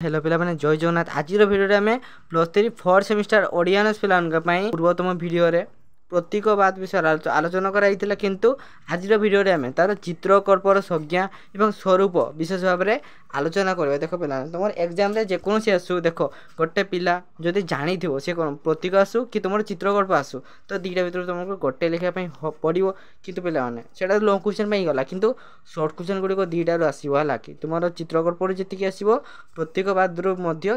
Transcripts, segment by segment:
Hello पिला माने जय जगन्नाथ। आज भिडियो आम +3 4th सेमिस्टर ओडियानस पिला पूर्वतम भिडियो प्रतीकवाद विषय आलोचना कराई किंतु आज भिडियो आम तार चित्रकल्पर संज्ञा एवं स्वरूप विशेष भाव में आलोचना करवा। देख पिला तुम एग्जाम जेकोसी आसू देख गोटे पिला जदि जानी सी कौन प्रतीक आसू कि तुम चित्रकल्प आसू तो दुईटा भर तुमको गोटे लिखापी पड़ो कितु पे लंग क्वेश्चन गला किंतु सर्ट क्वेश्चन गुड़िक दुईटार आसला कि तुम चित्रकल्प जी आसो प्रतीकवाद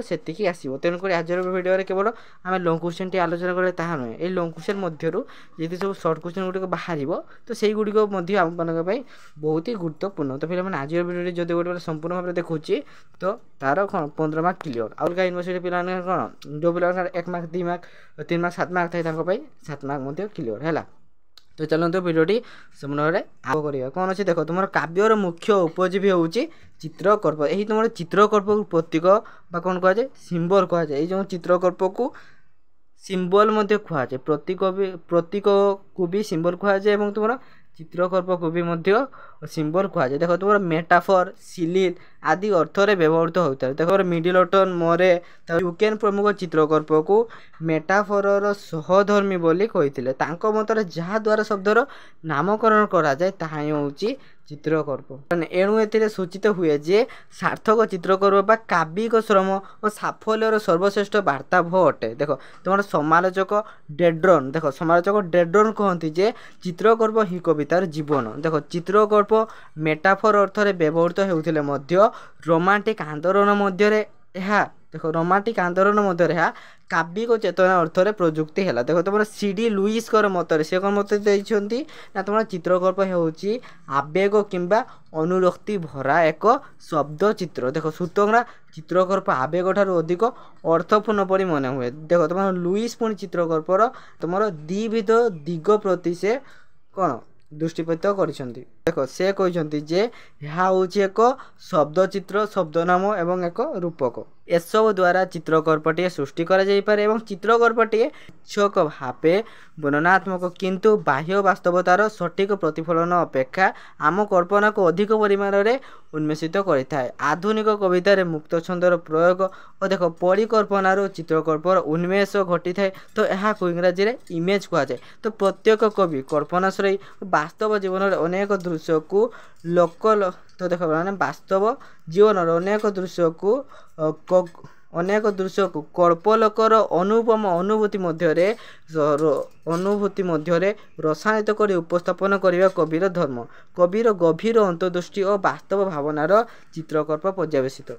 से आसो। तेणुक आज भिडियो केवल आम लंग क्वेश्चन टी आलोचना करें ताहा नुहे ये लंग क्वेश्चन मध्य जी सब सर्ट क्वेश्चन गुड़िक बाहर तो से गुड़िक आम बहुत ही गुरुत्वपूर्ण। तो फिर आज भिडियो जब गोटे संपूर्ण भाव में देखुची तो तार कौन 15 मार्क क्लियर। अलग यूनिवर्सिटी पिला कौन जो पिला 1 मार्क 2 मार्क 3 मार्क 7 मार्क थाई 7 मार्क क्लियर है। तो चलते भिडियोटी संपूर्ण भाव आग करवा कौन अच्छे देख तुम काव्यर मुख्य उपजीवी हूँ चित्रकल्प। यही तुम चित्रकल्प को प्रतीक कौन कहुए सिंबल कहुए। जो चित्रकल्प को सिंबल कहुए प्रतीक को भी सिंबल कहुए और तुम चित्रकल्प को भी सिंबल कहुए। देख तुम मेटाफर सिलिल आदि अर्थ में व्यवहृत होता है। देख मिडिलटन मोरे यूकेन प्रमुख चित्रकल्प को मेटाफर सहधर्मी बोली कही मत जहाद्वारा शब्दर नामकरण कराए ताहा हूँ चित्रकल्प। एणु ए सूचित हुए जे सार्थक चित्रकल्प काव्यिक श्रम और साफल्यर सर्वश्रेष्ठ वार्ताभ अटे। देख तुम समालोचक डेड्रन देख समालोचक डेड्रन कहती जे चित्रकल्प ही कवितार जीवन। देख चित्रकल्प मेटाफर अर्थ में व्यवहृत होते रोमांटिक आंदोलन मध्य देख रोमांटिक आंदोलन मध्य काव्यिक चेतना अर्थ में प्रयुक्ति है। देख तुम सीडी लुईस मतरे से कौन मत देती ना तुम चित्रकल्प होची आवेग किंबा अनुरक्ति भरा एक शब्द चित्र। देख सुतंगरा चित्रकल्प आवेग ठार अधिक अर्थपूर्ण परि मन हुए। देख तुम लुईस पुणी चित्रकल्पर तुम द्विविध दिग प्रति से कौन दृष्टिपात करिसेंती। देख से कहते जे यह हूँ एक शब्दचित्र शब्दनाम एवं एक रूपक एसबू द्वारा चित्रकल्पटे सृष्टि कर चित्रकल्पटे इच्छक भावे वर्णनात्मक किंतु बाह्य वास्तवतार सठिक प्रतिफलन अपेक्षा आम कल्पना को अधिक परिमाण में उन्मेषित करें। आधुनिक कवितार मुक्त छंदर प्रयोग और देख परिकल्पनार चित्रकल्पर उन्मेष घटी थाए तो यह इंग्राजी में इमेज कहुए। तो प्रत्येक कवि कल्पनाश्रयी वास्तव जीवन अनेक दृश्य को लोकल तो देख वास्तव जीवन अनेक दृश्य को कल्पलोकर अनुपम अनुभूति मध्य रसायनित कर उपस्थापन करने कविर धर्म। कविर गभीर अंतर्दृष्टि और वास्तव भावनार चित्रकल्प पर्यवेसित।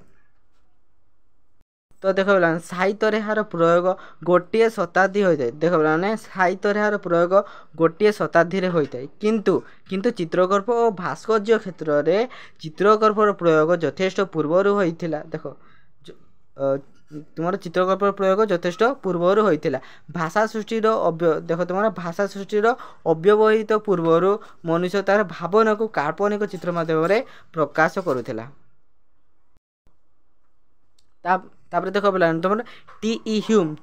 तो देख साहित्य यार प्रयोग गोटे शताब्दी होता है। देख साहित्य यार प्रयोग गोटे शताब्दी होता है किंतु चित्रकल्प और भास्कर्य क्षेत्र में चित्रकल्पर प्रयोग यथेष्ट पूर्वर होता। देख तुम चित्रकल्पर प्रयोग यथेष्ट पूर्वर होता। भाषा सृष्टिर देख तुम भाषा सृष्टिर अव्यवहित पूर्वर मनुष्य तार भावना को काल्पनिक चित्र माध्यम प्रकाश करुला। तापर देख पे तुम टी.ई. ह्यूम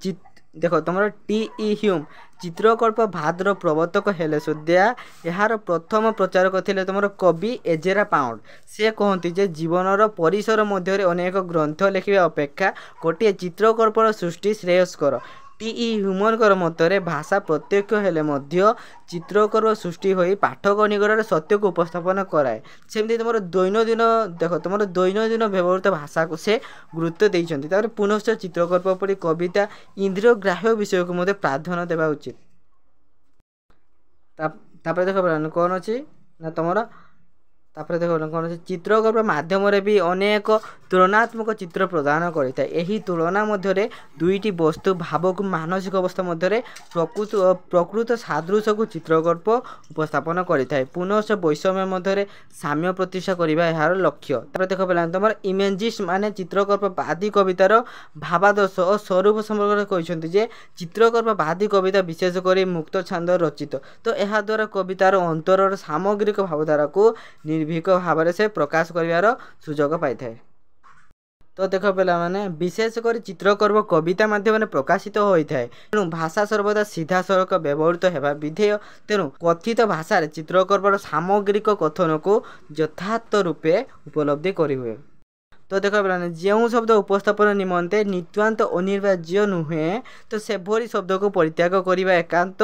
देख तुम टी.ई. ह्यूम चित्रकल्प भाद्र प्रवर्तक हेले सुद्धा यार प्रथम प्रचारक थे तुम कवि एजेरा पाउंड। से कहती जे जीवनर परिसर मध्य अनेक ग्रंथ लिखा अपेक्षा गोटे चित्रकल्पर सृष्टि श्रेयस्कर। टी.ई. ह्यूमनकर मतरे भाषा प्रत्यक्ष हेले मध्य चित्रकल्प सृष्टि होई पाठक निकट सत्य को उपस्थापन कराए। सेमती तुम दैनंदिन देख तुम दैनंदिन व्यवहृत भाषा को से गुरुत्व देते। पुनश्च चित्रकल्प परि कविता इंद्रियग्राह्य विषय को मध्य प्राधान्य देवा उचित। देख कौन अच्छी ना तुम देख कौन चित्रकल्प माध्यम भी अनेक तुलनात्मक चित्र प्रदान करता है। यही तुलना मध्य दुईटी वस्तु भाव को मानसिक अवस्था मध्य प्रकृत सादृश्य को चित्रकल्प उपस्थापन करता। पुनः वैषम्य मध्य साम्य प्रतिष्ठा करने यार लक्ष्य। देख पे तुम इमेजिस्ट माने चित्रकल्प आदि कवितार भावादर्श और स्वरूप संपर्क कहते चित्रकल्प आदि कविता विशेषकर मुक्त छांद रचित तो यह द्वारा कवितार अंतर सामग्रिक भावधारा को निर्भीक भाव से प्रकाश कर सुजोग पाई थाए। तो देख पिला माने विशेषकर चित्रकल्प कविता माध्यम प्रकाशित होता है। तेणु भाषा सर्वदा सीधा सड़क व्यवहृत होगा विधेय। तेणु कथित भाषा चित्रकल्पर सामग्रिक कथन को यथार्थ रूपे उपलब्धि करि हुए। तो देख पिलाने जो शब्द उपस्थापन निमंते नितांत अनिवार्य नुहे तो सेभरी शब्द को परित्याग करने एकांत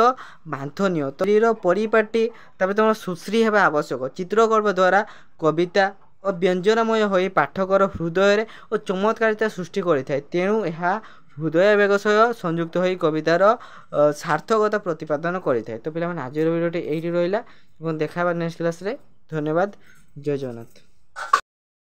बांछनीय। तो परिपाटी तुम सुश्री होगा आवश्यक। चित्रकल्प द्वारा कविता और व्यंजनमय हो पाठकर हृदय और चमत्कारिता सृष्टि करें। तेणु यह हृदय बेग सह संयुक्त हो कवितार सार्थकता प्रतिपादन करें। तो पे आज भिडियोटी यही रहा। देखा नेक्स्ट क्लास रे। धन्यवाद। जय जगन्नाथ।